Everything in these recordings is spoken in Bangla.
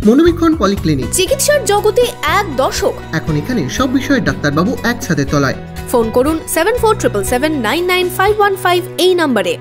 মনোবীক্ষণ পলিক্লিনিক, চিকিৎসার জগতে এক দশক। এখন এখানে সব বিষয়ে ডাক্তারবাবু একসাথে তলায়। ফোন করুন 7477999515 এই নম্বরে।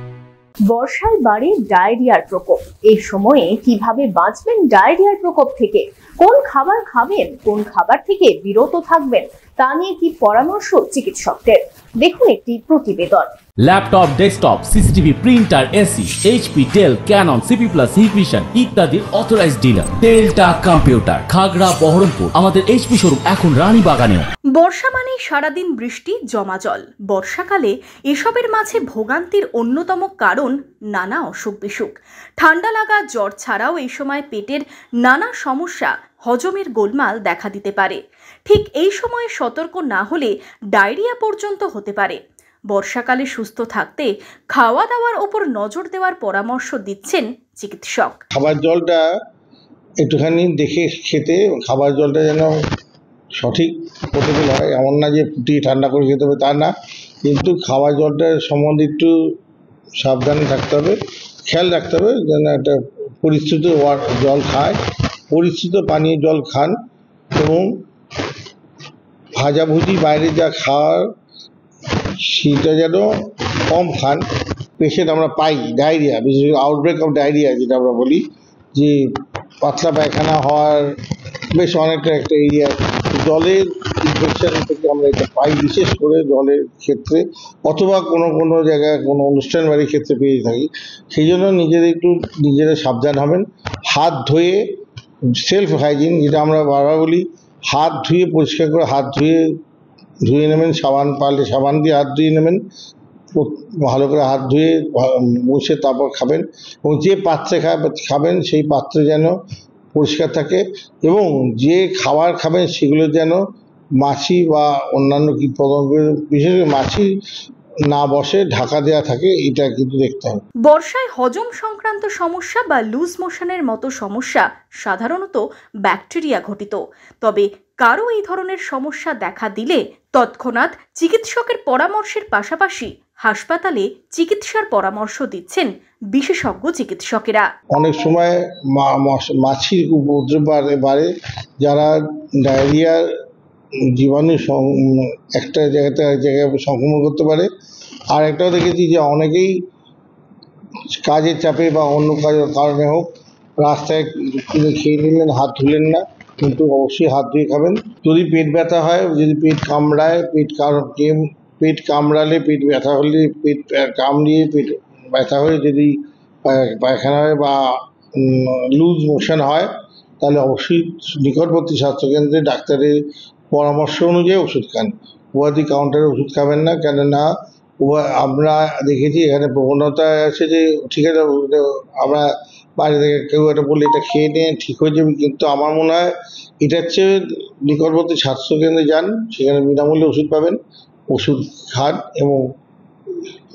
বর্ষায় বাড়ে ডায়রিয়ার প্রকোপ। এই সময়ে কিভাবে বাঁচবেন ডায়রিয়ার প্রকোপ থেকে? কোন খাবার খাবেন, কোন খাবার থেকে বিরত থাকবেন, তা নিয়ে কি পরামর্শ চিকিৎসকদের? দেখুন একটি প্রতিবেদন। Laptop, desktop, CCTV, printer, AC, HP, Dell, Canon, CP plus, Hikvision ইত্যাদির অথরাইজড ডিলার টেলটা কম্পিউটার, খাগড়া, বহরমপুর। আমাদের এইচপি শোরুম এখন রানীবাগানেও। বর্ষা মানে সারাদিন বৃষ্টি, জমা জল। বর্ষাকালে এসবের মাঝে ভোগান্তির অন্যতম কারণ নানা অসুখ বিসুখ। ঠান্ডা লাগা, জ্বর ছাড়াও এই সময় পেটের নানা সমস্যা, হজমের গোলমাল দেখা দিতে পারে। ঠিক এই সময়ে সতর্ক না হলে ডায়রিয়া পর্যন্ত হতে পারে। বর্ষাকালে সুস্থ থাকতে খাওয়া দাওয়ার ওপর নজর দেওয়ার পরামর্শ দিচ্ছেন চিকিৎসক। খাবার জলটা একটুখানি দেখে খেতে, খাবার জলটা যেন সঠিক পদ্ধতি হয়, এমন না যে ফুটিয়ে ঠান্ডা করে খেতে হবে তা না, কিন্তু খাবার জলটা সম্বন্ধে একটু সাবধানে থাকতে হবে, খেয়াল রাখতে হবে যেন একটা পরিশ্রুত জল খায়, পরিশ্রুত পানীয় জল খান এবং ভাজাভুজি বাইরে যা খাওয়ার সেটা যেন কম খান। পেশেন্ট আমরা পাই ডায়রিয়া, বিশেষ করে আউটব্রেক অফ ডায়রিয়া যেটা আমরা বলি, যে পাতলা পায়খানা হওয়ার বেশ অনেকটা একটা এরিয়া জলের ইনফেকশন থেকে আমরা এটা পাই, বিশেষ করে জলের ক্ষেত্রে অথবা কোনো কোনো জায়গায় কোনো অনুষ্ঠান বাড়ির ক্ষেত্রে পেয়ে থাকি। সেই জন্য নিজেরা সাবধান হবেন। হাত ধুয়ে, সেলফ হাইজিন যেটা আমরা বারবার বলি, হাত ধুয়ে পরিষ্কার করে হাত ধুয়ে নেবেন, সাবান পারলে সাবান দিয়ে হাত ধুয়ে নেবেন, ভালো করে হাত ধুয়ে বসে তারপর খাবেন, এবং যে পাত্রে খাবেন সেই পাত্র যেন পরিষ্কার থাকে, এবং যে খাবার খাবেন সেগুলো যেন মাছি বা অন্যান্য কীটপতঙ্গ, বিশেষ করে মাছি না বসে, ঢাকা দেওয়া থাকে, এটা কিন্তু দেখতে হবে। বর্ষায় হজম সংক্রান্ত সমস্যা বা লুজ মোশনের মতো সমস্যা সাধারণত ব্যাকটেরিয়া ঘটিত। তবে কারো এই ধরনের সমস্যা দেখা দিলে তৎক্ষণাৎ চিকিৎসকের পরামর্শের পাশাপাশি হাসপাতালে চিকিৎসার পরামর্শ দিচ্ছেন বিশেষজ্ঞ চিকিৎসকেরা। অনেক সময় মাছির উপদ্রব বাড়ে, যারা ডায়রিয়ার জীবাণু একটা জায়গাতে এক জায়গায় সংক্রমণ করতে পারে। আর একটাও দেখেছি যে অনেকেই কাজের চাপে বা অন্য কারণে হোক রাস্তায় খেয়ে নিলেন, হাত ধুলেন না, কিন্তু অবশ্যই হাত ধুয়ে খাবেন। যদি পেট ব্যথা হয়, যদি পেট কামড়ায়, পেট কামড়ালে, পেট ব্যথা হলে, পেট কামড়িয়ে পেট ব্যথা হয়ে যদি পায়খানা হয় বা লুজ মোশন হয়, তাহলে অবশ্যই নিকটবর্তী স্বাস্থ্যকেন্দ্রে ডাক্তারের পরামর্শ অনুযায়ী ওষুধ খান। উপাধি কাউন্টারে ওষুধ খাবেন না, কেননা আমরা দেখেছি এখানে প্রবণতা আছে যে ঠিক আছে আমরা বাইরে থেকে কেউ একটা বললে এটা খেয়ে নিয়ে ঠিক হয়ে যাবে, কিন্তু আমার মনে হয় এটার চেয়ে নিকটবর্তী স্বাস্থ্যকেন্দ্রে যান, সেখানে বিনামূল্যে ওষুধ পাবেন, ওষুধ খান এবং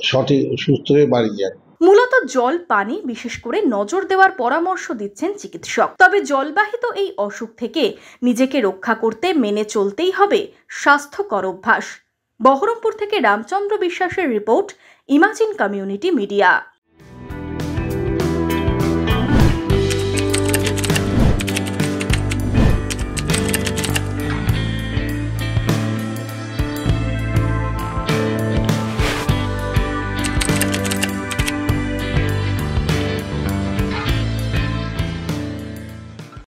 সঠিক সুস্থ হয়ে বাড়ি যান। মূলত জল পানি বিশেষ করে নজর দেওয়ার পরামর্শ দিচ্ছেন চিকিৎসক। তবে জলবাহিত এই অসুখ থেকে নিজেকে রক্ষা করতে মেনে চলতেই হবে স্বাস্থ্যকর অভ্যাস। বহরমপুর থেকে রামচন্দ্র বিশ্বাসের রিপোর্ট, ইমাজিন কমিউনিটি মিডিয়া।